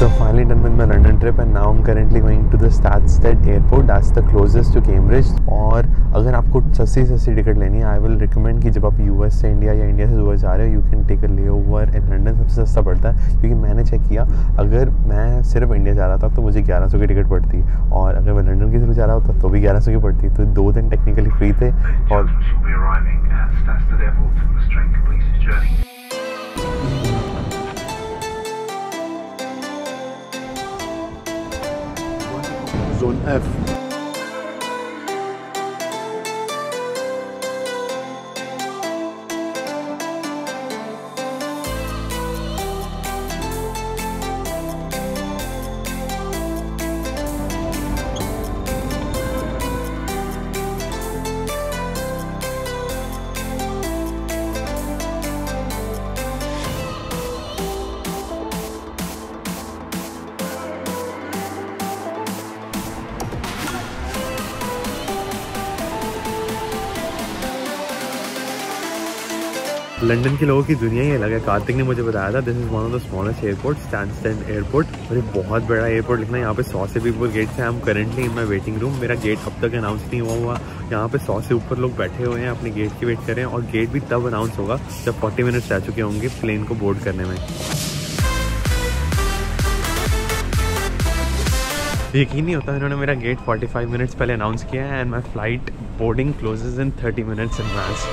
So finally done with my London trip and now I'm currently going to the Stansted airport. That's the closest to Cambridge. और अगर आपको सस्ती ticket लेनी है, I will recommend कि जब आप US से इंडिया या इंडिया से US जा रहे हो, you can take a layover in London. सबसे सस्ता पड़ता है क्योंकि मैंने चेक किया, अगर मैं सिर्फ इंडिया जा रहा था तो मुझे 1100 की टिकट पड़ती और अगर मैं लंदन की थ्रू जा रहा होता तो भी 1100 की पड़ती। तो 2 दिन टेक्निकली फ्री थे और Zone F. लंदन के लोगों की दुनिया ही अलग है। कार्तिक ने मुझे बताया था this is one of the smallest airport, Stansted airport. और ये बहुत बड़ा एयरपोर्ट लिखना है। यहाँ पे 100 से भी ऊपर गेट्स हैं। I am currently in my waiting room. मेरा गेट अब तक अनाउंस नहीं हुआ। यहाँ पे 100 से ऊपर लोग बैठे हुए हैं अपने गेट की वेट कर रहे हैं और गेट भी तब अनाउंस होगा जब 40 मिनट्स रह चुके होंगे प्लेन को बोर्ड करने में। यकीन नहीं होता, इन्होंने मेरा गेट 45 मिनट्स पहले अनाउंस किया है and my flight boarding closes in 30 minutes in advance.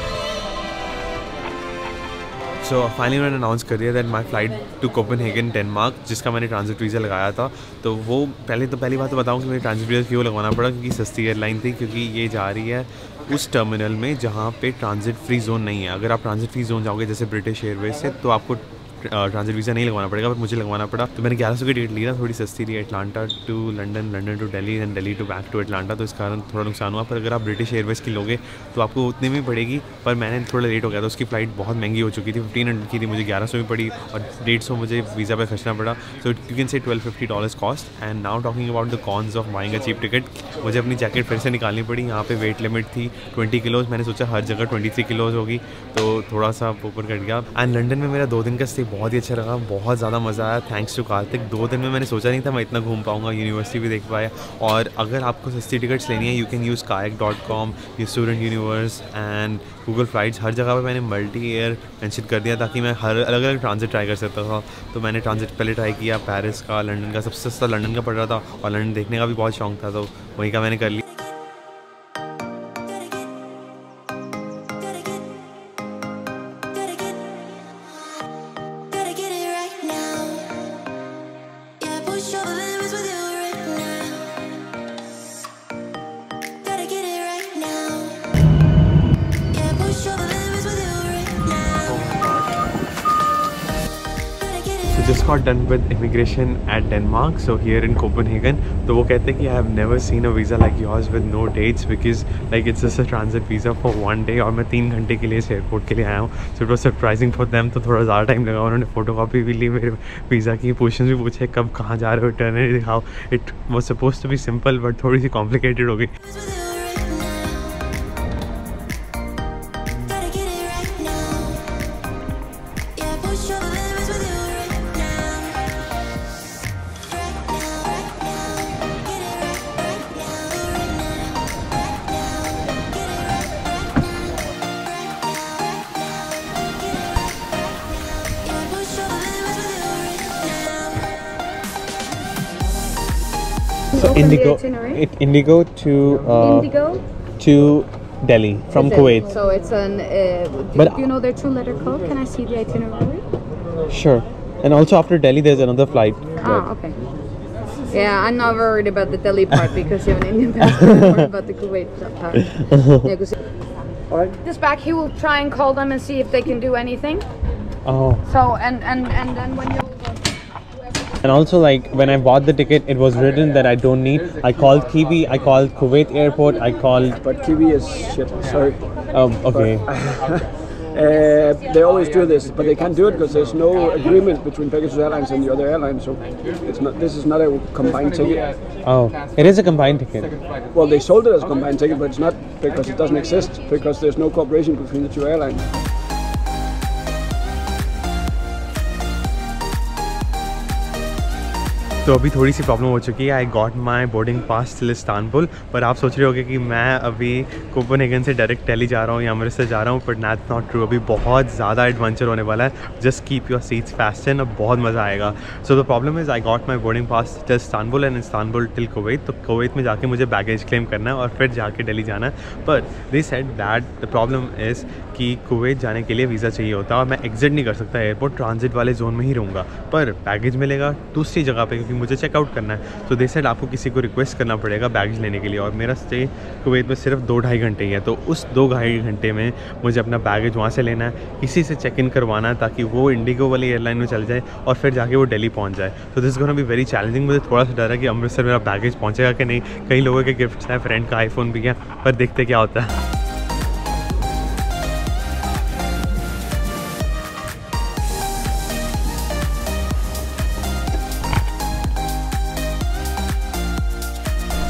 So finally उन्होंने अनाउंस कर दिया that my flight to Copenhagen Denmark, जिसका मैंने ट्रांजिट वीज़ा लगाया था। तो वो पहली बात तो बताऊँ कि मुझे ट्रांजिट वीज़ा क्यों लगवाना पड़ा, क्योंकि सस्ती एयरलाइन थी। क्योंकि ये जा रही है उस टर्मिनल में जहाँ पे ट्रांजिट फ्री जोन नहीं है। अगर आप ट्रांजिट फ्री जोन जाओगे जैसे ब्रिटिश एयरवेज से तो आपको ट्रांजिट वीज़ा नहीं लगवाना पड़ेगा, पर मुझे लगवाना पड़ा। तो मैंने 1100 की टिकट ली ना, थोड़ी सस्ती ली। Atlanta to London, London to Delhi and Delhi to back to Atlanta, तो इस कारण थोड़ा नुकसान हुआ। पर अगर आप ब्रिटिश एयरवेज की लोगे तो आपको उतने में पड़ेगी। पर मैंने थोड़ा लेट हो गया था, उसकी फ़्लाइट बहुत महंगी हो चुकी थी। 1500 की थी, मुझे 1100 में पड़ी और 150 मुझे वीज़ा पे खर्चना पड़ा। So you can say $1250 cost. And now talking about the cons of buying a cheap ticket, मुझे अपनी जैकेट फिर से निकालनी पड़ी। यहाँ पे वेट लिमिट थी 20 किलोज़, मैंने सोचा हर जगह 23 किलोज़ होगी, तो थोड़ा सा ऊपर कट गया। एंड लंदन में मेरा 2 दिन का स्टे बहुत ही अच्छा रहा, बहुत ज़्यादा मज़ा आया। Thanks to Kartik. 2 दिन में मैंने सोचा नहीं था मैं इतना घूम पाऊँगा, यूनिवर्सिटी भी देख पाया। और अगर आपको सस्ती टिकट्स लेनी है, you can use kayak.com, student universe and Google flights. हर जगह पे मैंने मल्टी एयर मेंशन कर दिया ताकि मैं हर अलग अलग ट्रांजिट ट्राई कर सकता था। तो मैंने ट्रांजिट पहले ट्राई किया पेरिस का, लंदन का। सबसे सस्ता लंदन का पड़ रहा था और लंदन देखने का भी बहुत शौक था, तो वहीं का मैंने कर लिया। Just got done with immigration at Denmark, so here in Copenhagen. तो वो कहते हैं कि I have never seen a visa like yours with no dates because like it's just a transit visa for 1 day और मैं 3 घंटे के लिए इस एयरपोर्ट के लिए आया हूँ। So it was surprising for them, तो थोड़ा ज़्यादा टाइम लगा। उन्होंने फ़ोटोकॉपी भी ली मेरे वीज़ा की, क्वेश्चन भी पूछे कब कहाँ जा रहे हो, इटर्निटी दिखाओ। It was supposed to be simple but थोड़ी सी कॉम्प्लिकेटेड हो गई। So Indigo to Delhi from Kuwait. So it's an. Do you know their 2-letter code? Can I see the itinerary? Sure. And also after Delhi, there's another flight. Ah, okay. Yeah, I'm not worried about the Delhi part because you have an Indian passport. I'm worried about the Kuwait part. Yeah, alright. This back, he will try and call them and see if they can do anything. Oh. So and then when you. And also, like when I bought the ticket, it was written that I don't need. I called Kiwi, I called Kuwait Airport, I called. But Kiwi is shit. Sorry. Okay. They always do this, but they can't do it because there's no agreement between Pegasus Airlines and the other airlines. So it's not. This is not a combined ticket. Oh, it is a combined ticket. Well, they sold it as a combined ticket, but it's not because it doesn't exist, because there's no cooperation between the two airlines. तो अभी थोड़ी सी problem हो चुकी है। I got my boarding pass till Istanbul, पर आप सोच रहे होगे कि मैं अभी कोपेनहेगन से डायरेक्ट दिल्ली जा रहा हूँ या अमृतसर जा रहा हूँ, बट दैट्स नॉट ट्रू। अभी बहुत ज़्यादा एडवेंचर होने वाला है। जस्ट कीप योर सीट्स फास्टेन, अब बहुत मज़ा आएगा। So the problem is I got my boarding pass till Istanbul and Istanbul till Kuwait. तो कुवैत में जाके मुझे बैगेज क्लेम करना है और फिर जाके दिल्ली जाना है। पर they said that the problem is कि कुवैत जाने के लिए वीज़ा चाहिए होता है और मैं एग्जिट नहीं कर सकता एयरपोर्ट, ट्रांजिट वाले जोन में ही रहूँगा, पर बैगेज मिलेगा दूसरी जगह पे क्योंकि मुझे चेकआउट करना है। तो दे सेड आपको किसी को रिक्वेस्ट करना पड़ेगा बैगेज लेने के लिए, और मेरा स्टे कुवैत में सिर्फ 2-2.5 घंटे ही है। तो उस 2-2.5 घंटे में मुझे अपना बैगेज वहाँ से लेना है, किसी से चेक इन करवाना है ताकि वो इंडिगो वाली एयरलाइन में चल जाए और फिर जाके वो दिल्ली पहुँच जाए। तो this gonna be very challenging. मुझे थोड़ा सा डर है कि अमृतसर मेरा बैगेज पहुँचेगा कि नहीं। कई लोगों के गिफ्ट्स हैं, फ्रेंड का आईफोन भी है, पर देखते क्या होता है।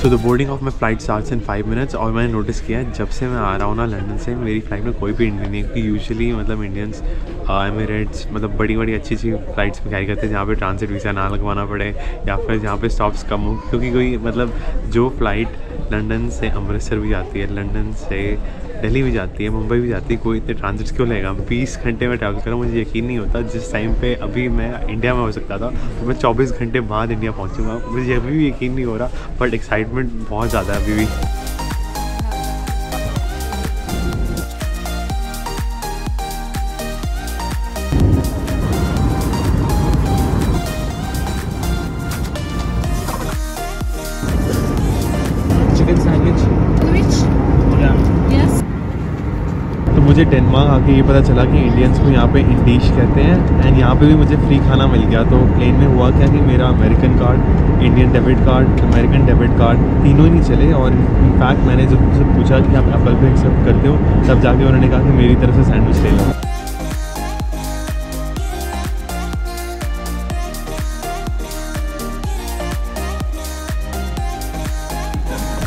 So the boarding of my flight starts in 5 minutes. और मैंने नोटिस किया है जब से मैं आ रहा हूँ ना लंदन से, मेरी फ़्लाइट में कोई भी इंडियन नहीं है, क्योंकि यूजुअली मतलब इंडियंस एमिरेट्स मतलब बड़ी अच्छी फ़्लाइट्स में कैरी करते हैं जहाँ पे ट्रांजिट वीज़ा ना लगवाना पड़े या फिर जहाँ पे स्टॉप्स कम हो। क्योंकि कोई मतलब जो फ़्लाइट लंदन से अमृतसर भी जाती है, लंदन से दिल्ली भी जाती है, मुंबई भी जाती है, कोई इतने ट्रांजिट्स क्यों लेगा। 20 घंटे में ट्रैवल कर रहा हूँ, मुझे यकीन नहीं होता। जिस टाइम पे अभी मैं इंडिया में हो सकता था तो मैं 24 घंटे बाद इंडिया पहुँचूँगा। मुझे अभी भी यकीन नहीं हो रहा, बट एक्साइटमेंट बहुत ज़्यादा है अभी भी। Chicken sandwich. Yes. तो मुझे डेनमार्क आके ये पता चला कि इंडियंस को यहाँ पे इंडिश कहते हैं, एंड यहाँ पे भी मुझे फ्री खाना मिल गया। तो प्लेन में हुआ क्या कि मेरा American card, Indian debit card, American debit card तीनों ही नहीं चले। और इनफैक्ट मैंने जब उनसे पूछा कि आप एप्पल पे एक्सेप्ट करते हो, तब जाके उन्होंने कहा कि मेरी तरफ से सैंडविच ले लो।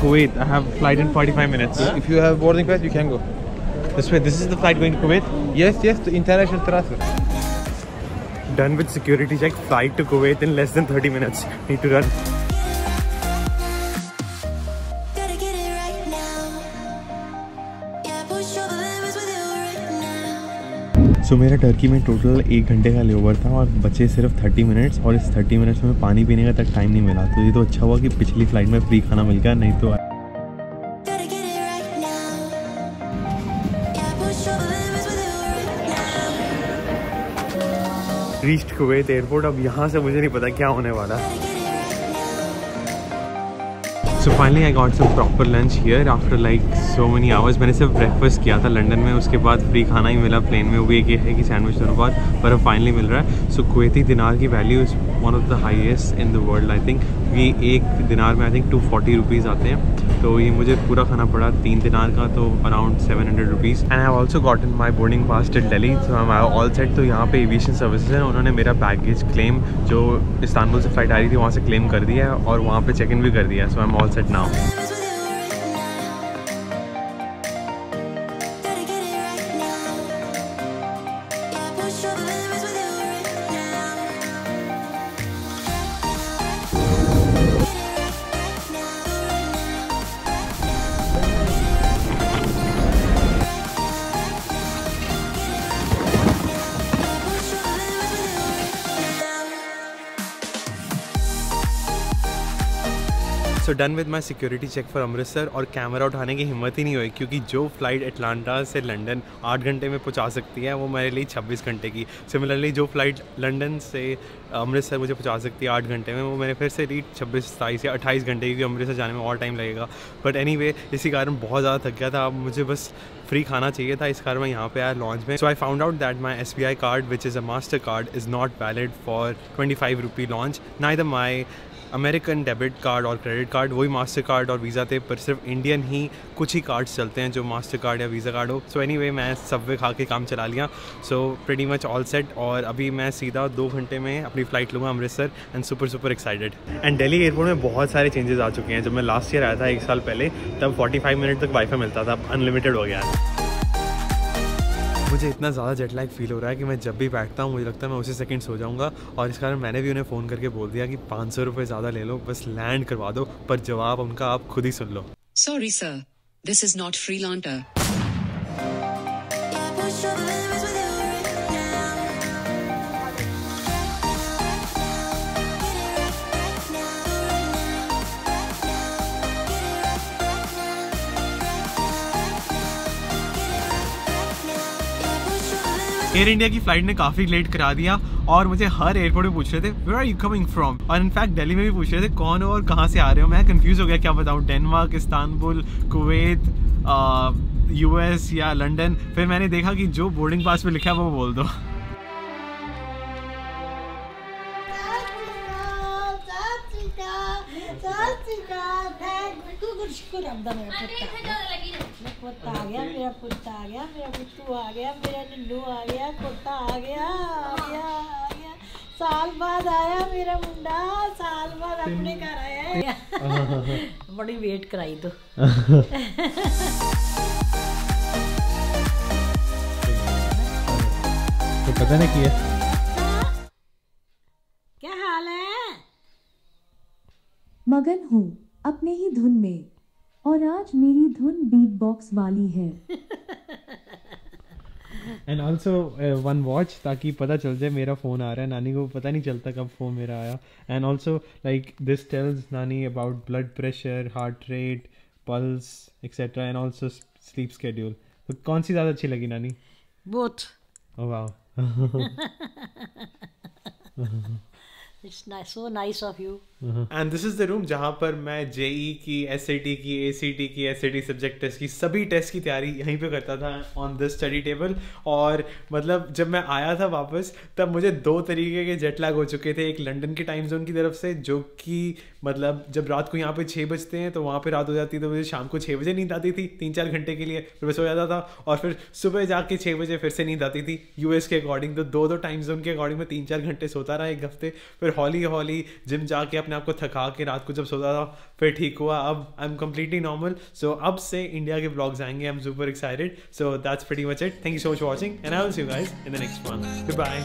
Kuwait, I have flight in 45 minutes. If you have boarding pass, you can go. This way, this is the flight going to Kuwait. Yes, the international transfer. Done with security check. Flight to Kuwait in less than 30 minutes. Need to run. Gotta get it right now. Yeah, push all the limits with you right now. So मेरा Turkey में total 1 घंटे का layover था और बचे सिर्फ 30 minutes, और इस 30 मिनट्स में पानी पीने का तक टाइम नहीं मिला। तो ये तो अच्छा हुआ कि पिछली फ़्लाइट में फ्री खाना मिल गया, नहीं तो Gotta get it right now. Yeah, push all the limits with you right now. Reached Kuwait airport. अब यहाँ से मुझे नहीं पता क्या होने वाला। Gotta get it right now. So finally I got some proper lunch here after like so many hours. मैंने सिर्फ ब्रेकफास्ट किया था लंदन में, उसके बाद फ्री खाना ही मिला प्लेन में। वो भी एक ये है कि सैंडविच दोनों बाद, पर अब फाइनली मिल रहा है। सो कुवैती दिनार की value is one of the highest in the world. I think ये एक दिनार में आई थिंक 240 रुपीज़ आते हैं। तो ये मुझे पूरा खाना पड़ा 3 दिनार का, तो around 700 rupees. And I have also gotten my boarding pass till Delhi, so I am all set. तो यहाँ पे एविएशन सर्विसेज है, उन्होंने मेरा बैगेज क्लेम जो इस्तांबुल से फ़्लाइट आ रही थी वहाँ से क्लेम कर दिया है और वहाँ पे चेक इन भी कर दिया है। So I am all set now. Limits with you right now. Gotta get it right now. Yeah, push all the limits with you right now. So done with my security check for Amritsar. और camera उठाने की हिम्मत ही नहीं हुई, क्योंकि जो flight Atlanta से London 8 घंटे में पहुंचा सकती है वो मेरे लिए 26 घंटे की। सिमिलरली जो फ़्लाइट लंदन से अमृतसर मुझे पहुंचा सकती है 8 घंटे में, वो मैंने फिर से रीच 26, 27 या 28 घंटे, क्योंकि अमृतसर जाने में और टाइम लगेगा। बट एनीवे इसी कारण बहुत ज़्यादा थक गया था। अब मुझे बस फ्री खाना चाहिए था, इस कारण मैं यहाँ पे आया लॉन्च में। So I found out that my SBI card which is a master card is not valid for 25 rupee lounge, neither my American debit card और क्रेडिट कार्ड, वही मास्टर कार्ड और वीज़ा थे, पर सिर्फ इंडियन ही कुछ ही cards चलते हैं जो मास्टर कार्ड या वीज़ा कार्ड हो। सो एनीवे मैं सबवे खा के काम चला लिया, so pretty much all set. और अभी मैं सीधा 2 घंटे में अपनी फ़्लाइट लूँगा Amritsar and super excited. And Delhi airport में बहुत सारे चेंजेस आ चुके हैं। जब मैं लास्ट ईयर आया था 1 साल पहले, तब 45 मिनट तक वाईफाई मिलता था, अब अनलिमिटेड हो गया है। मुझे इतना ज़्यादा जेट लैग फील हो रहा है कि मैं जब भी बैठता हूँ मुझे लगता है मैं उसी सेकंड सो जाऊँगा, और इस कारण मैंने भी उन्हें फ़ोन करके बोल दिया कि 500 रुपये ज़्यादा ले लो, बस लैंड करवा दो, पर जवाब उनका आप खुद ही सुन लो। Sorry sir, this is not Freelancer. Yeah, push all the limits with you right now. Air India की फ़्लाइट ने काफ़ी लेट करा दिया और मुझे हर एयरपोर्ट में पूछ रहे थे where are you coming from, और इनफैक्ट दिल्ली में भी पूछ रहे थे कौन हो और कहाँ से आ रहे हो। मैं कंफ्यूज हो गया क्या बताऊँ, डेनमार्क, इस्तांबुल, कुवैत, US या लंदन। फिर मैंने देखा कि जो बोर्डिंग पास पे लिखा है वो बोल दो। पुत्ता आ गया, मेरा पुत्ता आ गया, मेरा पुत्तू आ गया, मेरा निन्नू आ गया, कुत्ता आ गया, आ गया, आ गया। साल बाद आया मेरा मुंडा, साल बाद अपने घर आया। बड़ी वेट कराई तो। पता नहीं किया क्या हाल है? मगन हूँ अपने ही धुन में, और आज मेरी धुन बीट बॉक्स वाली है। एंड ऑल्सो वन वॉच, ताकि पता चल जाए मेरा फ़ोन आ रहा है। नानी को पता नहीं चलता कब फ़ोन मेरा आया। And also like this tells नानी about blood pressure, heart rate, pulse etcetera, and also sleep schedule. तो कौन सी ज़्यादा अच्छी लगी नानी? Both. Oh wow. It's nice, so nice of you. And this is the room जहाँ पर मैं JEE की, SAT की, ACT की, SAT सब्जेक्ट टेस्ट की, सभी टेस्ट की तैयारी यहीं पे करता था ऑन दिस स्टडी टेबल। और मतलब जब मैं आया था वापस, तब मुझे 2 तरीके के जेट लैग हो चुके थे। एक लंदन के टाइम जोन की तरफ से, जो कि मतलब जब रात को यहाँ पे 6 बजते हैं तो वहाँ पे रात हो जाती है, तो मुझे शाम को 6 बजे नींद आती थी 3-4 घंटे के लिए, फिर मैं सो जाता था, और फिर सुबह जाके 6 बजे फिर से नींद आती थी US के अकॉर्डिंग। तो 2 टाइम जोन के अकॉर्डिंग में 3-4 घंटे सोता रहा 1 हफ्ते। फिर हौली हौली जिम जाके अपने आप को थका के रात को जब सोता था फिर ठीक हुआ। अब I am completely normal. So अब से इंडिया के ब्लॉग्स आएंगे, I am super excited. So that's pretty much it. Thank you so much for watching and I will see you guys in the next one. Good bye.